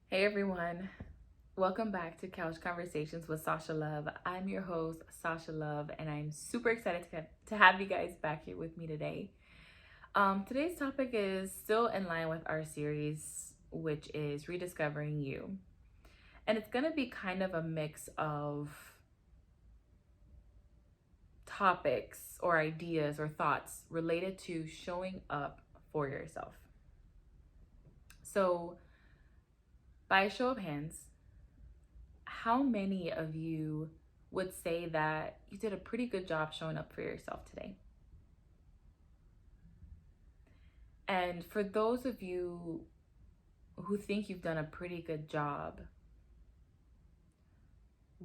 Hey everyone, welcome back to Couch Conversations with Sasha Love. I'm your host, Sasha Love, and I'm super excited to have you guys back here with me today. Today's topic is still in line with our series, which is Rediscovering You. And it's going to be kind of a mix of topics or ideas or thoughts related to showing up for yourself. So, by a show of hands, how many of you would say that you did a pretty good job showing up for yourself today? And for those of you who think you've done a pretty good job,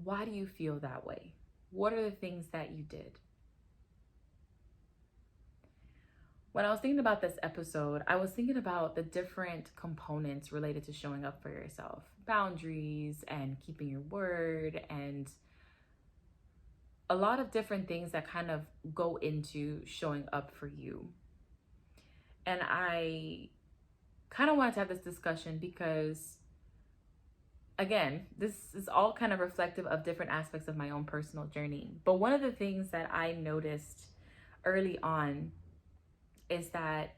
why do you feel that way? What are the things that you did? When I was thinking about this episode, I was thinking about the different components related to showing up for yourself, boundaries and keeping your word, and a lot of different things that kind of go into showing up for you. And I kind of wanted to have this discussion because, again, this is all kind of reflective of different aspects of my own personal journey. But one of the things that I noticed early on is that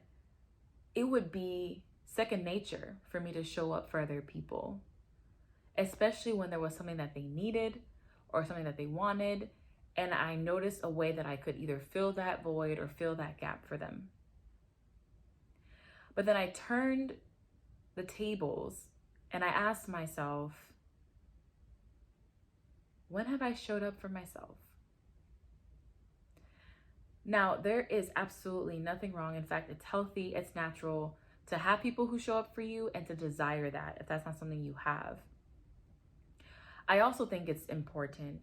it would be second nature for me to show up for other people, especially when there was something that they needed or something that they wanted. And I noticed a way that I could either fill that void or fill that gap for them. But then I turned the tables and I asked myself, when have I showed up for myself? Now, there is absolutely nothing wrong. In fact, it's healthy, it's natural to have people who show up for you and to desire that if that's not something you have. I also think it's important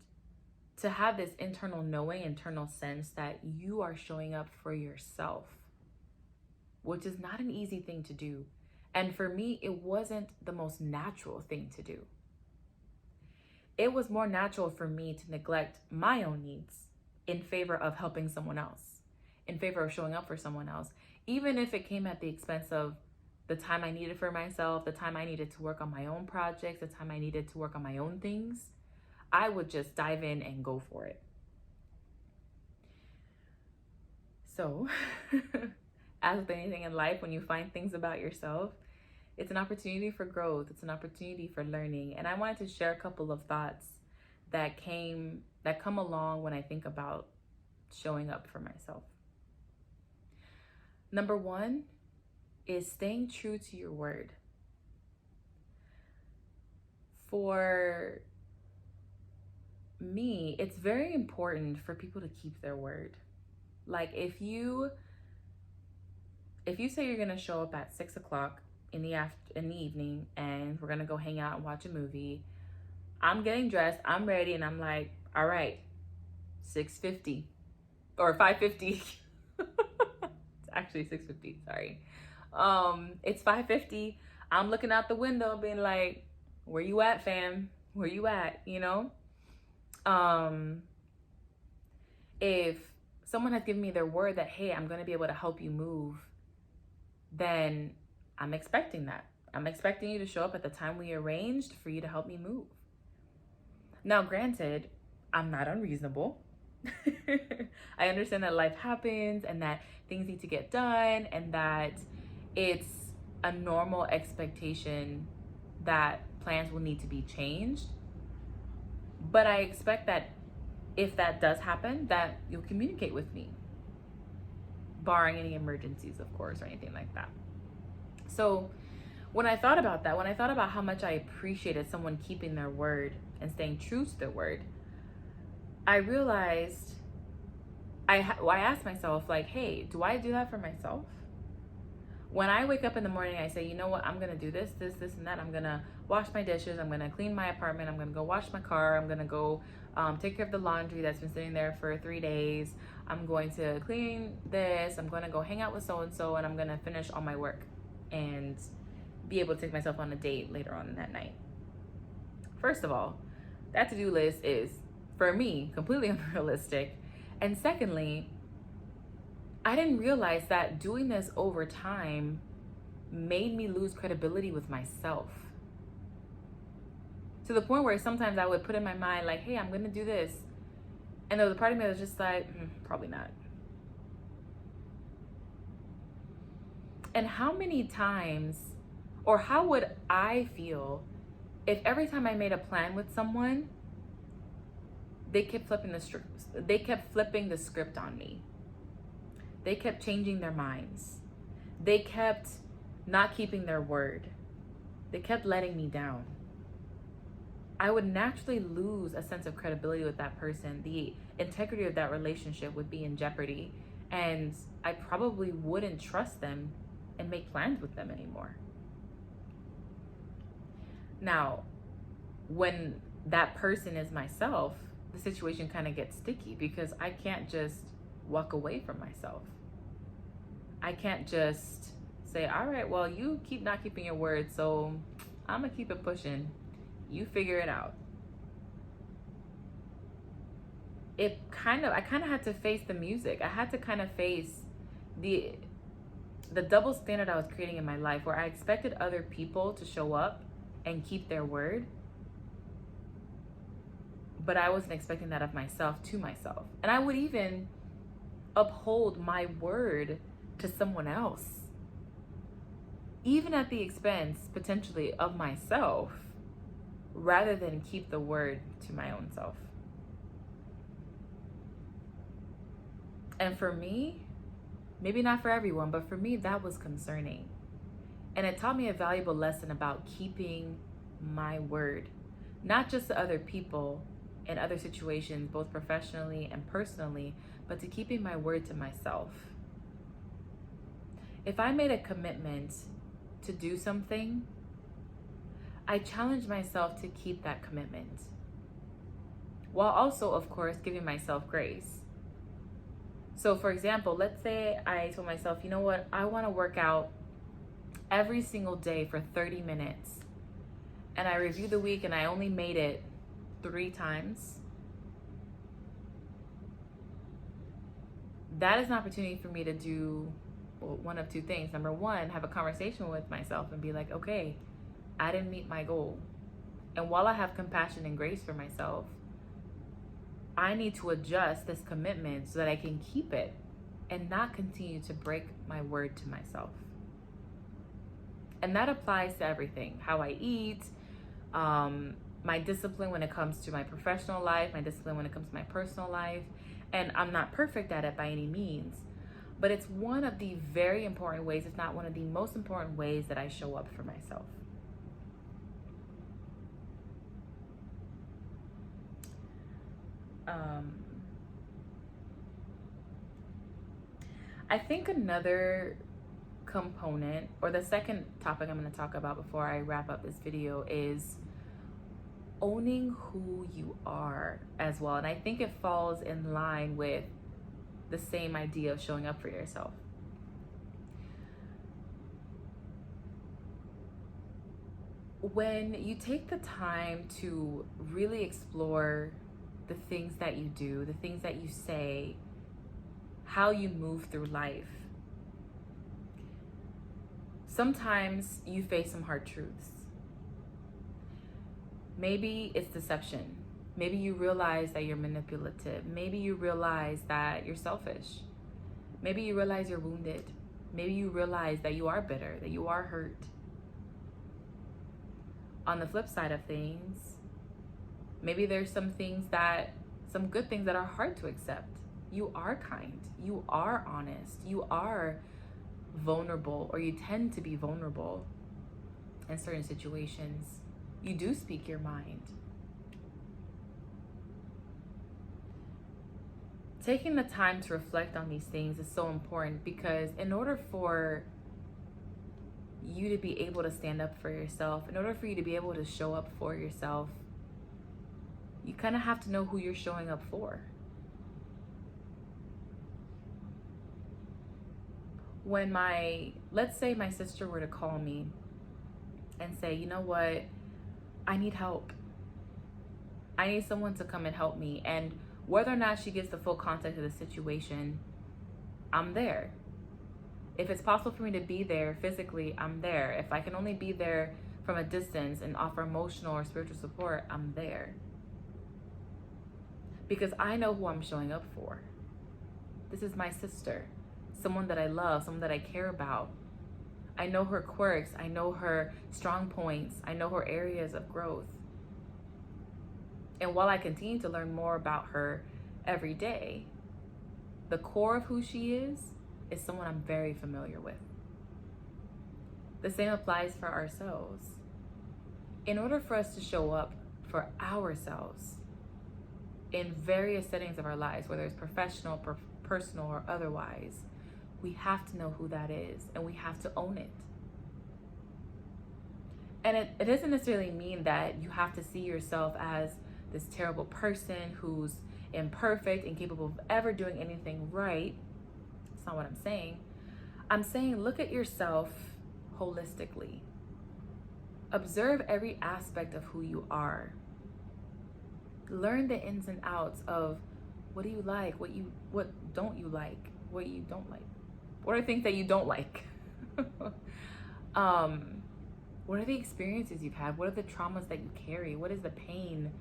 to have this internal knowing, internal sense that you are showing up for yourself, which is not an easy thing to do. And for me, it wasn't the most natural thing to do. It was more natural for me to neglect my own needs in favor of helping someone else, in favor of showing up for someone else, even if it came at the expense of the time I needed for myself, the time I needed to work on my own projects, the time I needed to work on my own things. I would just dive in and go for it. So, as with anything in life, when you find things about yourself, it's an opportunity for growth. It's an opportunity for learning. And I wanted to share a couple of thoughts that come along when I think about showing up for myself. Number one is staying true to your word. For me, it's very important for people to keep their word. Like if you say you're gonna show up at 6 o'clock in the evening and we're gonna go hang out and watch a movie, I'm getting dressed, I'm ready, and I'm like, all right, 6:50 or 5:50. It's actually 6:50, sorry. It's 5:50. I'm looking out the window being like, where you at, fam? Where you at, you know? If someone has given me their word that, hey, I'm going to be able to help you move, then I'm expecting that. I'm expecting you to show up at the time we arranged for you to help me move. Now, granted, I'm not unreasonable. I understand that life happens and that things need to get done and that it's a normal expectation that plans will need to be changed. But I expect that if that does happen, that you'll communicate with me, barring any emergencies, of course, or anything like that. So when I thought about that, when I thought about how much I appreciated someone keeping their word and staying true to their word, I realized I asked myself, like, hey, do I do that for myself? When I wake up in the morning, I say, you know what, I'm going to do this, and that. I'm going to wash my dishes. I'm going to clean my apartment. I'm going to go wash my car. I'm going to go take care of the laundry that's been sitting there for 3 days. I'm going to clean this. I'm going to go hang out with so-and-so, and I'm going to finish all my work and be able to take myself on a date later on that night. First of all, that to-do list is, for me, completely unrealistic. And secondly, I didn't realize that doing this over time made me lose credibility with myself. To the point where sometimes I would put in my mind, like, hey, I'm going to do this. And there was a part of me that was just like, probably not. And how many times, or how would I feel if every time I made a plan with someone, they kept flipping the script on me. They kept changing their minds. They kept not keeping their word. They kept letting me down. I would naturally lose a sense of credibility with that person. The integrity of that relationship would be in jeopardy, and I probably wouldn't trust them and make plans with them anymore. Now, when that person is myself, the situation kind of gets sticky because I can't just walk away from myself. I can't just say, all right, well, you keep not keeping your word, so I'm gonna keep it pushing. You figure it out. I kind of had to face the music. I had to kind of face the double standard I was creating in my life, where I expected other people to show up and keep their word, but I wasn't expecting that of myself to myself. And I would even uphold my word to someone else, even at the expense potentially of myself, rather than keep the word to my own self. And for me, maybe not for everyone, but for me, that was concerning. And it taught me a valuable lesson about keeping my word, not just to other people in other situations, both professionally and personally, but to keeping my word to myself. If I made a commitment to do something, I challenged myself to keep that commitment, while also, of course, giving myself grace. So for example, let's say I told myself, you know what, I want to work out every single day for 30 minutes. And I reviewed the week and I only made it 3 times. That is an opportunity for me to do one of 2 things. Number 1, have a conversation with myself and be like, okay, I didn't meet my goal. And while I have compassion and grace for myself, I need to adjust this commitment so that I can keep it and not continue to break my word to myself. And that applies to everything: how I eat, my discipline when it comes to my professional life, my discipline when it comes to my personal life. And I'm not perfect at it by any means, but it's one of the very important ways, if not one of the most important ways, that I show up for myself. I think another component, or the second topic I'm going to talk about before I wrap up this video, is owning who you are as well. And I think it falls in line with the same idea of showing up for yourself. When you take the time to really explore the things that you do, the things that you say, how you move through life, sometimes you face some hard truths. Maybe it's deception. Maybe you realize that you're manipulative. Maybe you realize that you're selfish. Maybe you realize you're wounded. Maybe you realize that you are bitter, that you are hurt. On the flip side of things, maybe there's some good things that are hard to accept. You are kind, you are honest, you are vulnerable, or you tend to be vulnerable in certain situations. You do speak your mind. Taking the time to reflect on these things is so important, because in order for you to be able to stand up for yourself, in order for you to be able to show up for yourself, you kind of have to know who you're showing up for. When let's say my sister were to call me and say, you know what, I need help. I need someone to come and help me. And whether or not she gets the full context of the situation, I'm there. If it's possible for me to be there physically, I'm there. If I can only be there from a distance and offer emotional or spiritual support, I'm there. Because I know who I'm showing up for. This is my sister, someone that I love, someone that I care about. I know her quirks, I know her strong points, I know her areas of growth. And while I continue to learn more about her every day, the core of who she is someone I'm very familiar with. The same applies for ourselves. In order for us to show up for ourselves in various settings of our lives, whether it's professional, personal, or otherwise, we have to know who that is, and we have to own it. And it doesn't necessarily mean that you have to see yourself as this terrible person who's imperfect, incapable of ever doing anything right. That's not what I'm saying. I'm saying look at yourself holistically. Observe every aspect of who you are. Learn the ins and outs of what do you like, what don't you like, what you don't like. What are things that you don't like? What are the experiences you've had? What are the traumas that you carry? What is the pain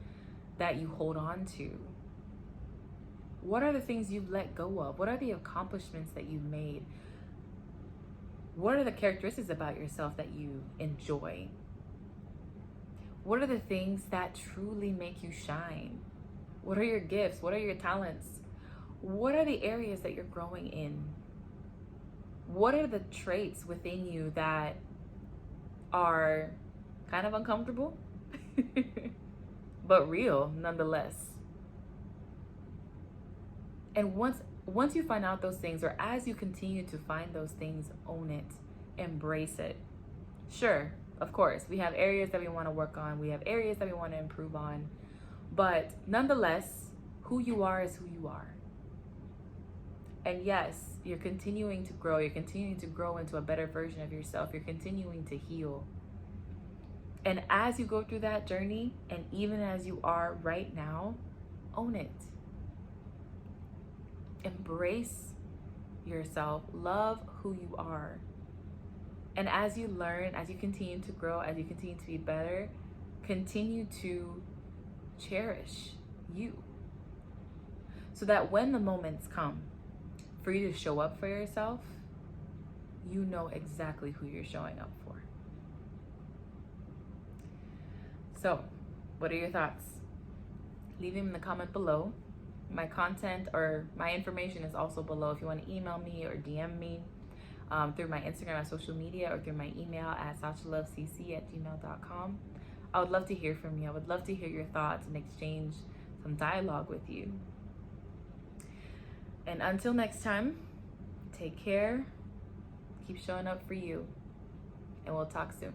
that you hold on to? What are the things you've let go of? What are the accomplishments that you've made? What are the characteristics about yourself that you enjoy? What are the things that truly make you shine? What are your gifts? What are your talents? What are the areas that you're growing in? What are the traits within you that are kind of uncomfortable, but real nonetheless? And once you find out those things, or as you continue to find those things, own it, embrace it. Sure, of course, we have areas that we want to work on, we have areas that we want to improve on, but nonetheless, who you are is who you are. And yes, you're continuing to grow, you're continuing to grow into a better version of yourself, you're continuing to heal. And as you go through that journey, and even as you are right now, own it. Embrace yourself, love who you are. And as you learn, as you continue to grow, as you continue to be better, continue to cherish you. So that when the moments come for you to show up for yourself, you know exactly who you're showing up for. So, what are your thoughts? Leave them in the comment below. My content or my information is also below if you want to email me or DM me through my Instagram and social media, or through my email at sachalovecc@gmail.com. I would love to hear from you. I would love to hear your thoughts and exchange some dialogue with you. And until next time, take care, keep showing up for you, and we'll talk soon.